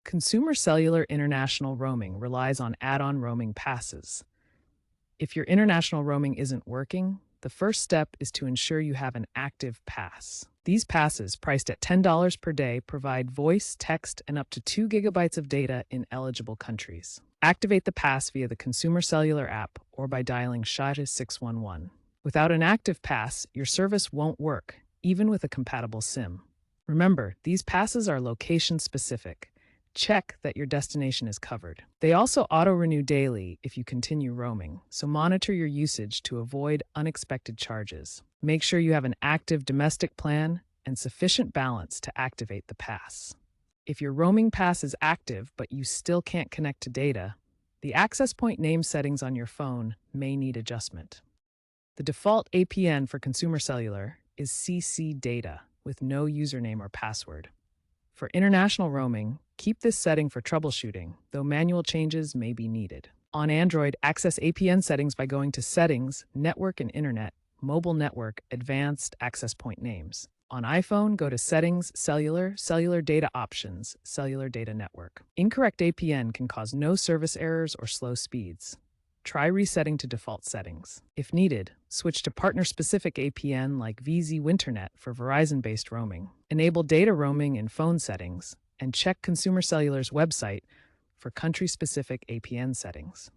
Consumer Cellular international roaming relies on add-on roaming passes. If your international roaming isn't working, the first step is to ensure you have an active pass. These passes, priced at $10 per day, provide voice, text, and up to 2 gigabytes of data in eligible countries. Activate the pass via the Consumer Cellular app or by dialing *611. Without an active pass, your service won't work, even with a compatible SIM. Remember, these passes are location-specific. Check that your destination is covered. They also auto-renew daily if you continue roaming, so monitor your usage to avoid unexpected charges. Make sure you have an active domestic plan and sufficient balance to activate the pass. If your roaming pass is active but you still can't connect to data, the access point name settings on your phone may need adjustment. The default APN for Consumer Cellular is CC Data with no username or password. For international roaming, keep this setting for troubleshooting, though manual changes may be needed. On Android, access APN settings by going to Settings, Network and Internet, Mobile Network, Advanced Access Point Names. On iPhone, go to Settings, Cellular, Cellular Data Options, Cellular Data Network. Incorrect APN can cause no service errors or slow speeds. Try resetting to default settings. If needed, switch to partner-specific APN like VZ Winternet for Verizon-based roaming. Enable data roaming in phone settings, and check Consumer Cellular's website for country-specific APN settings.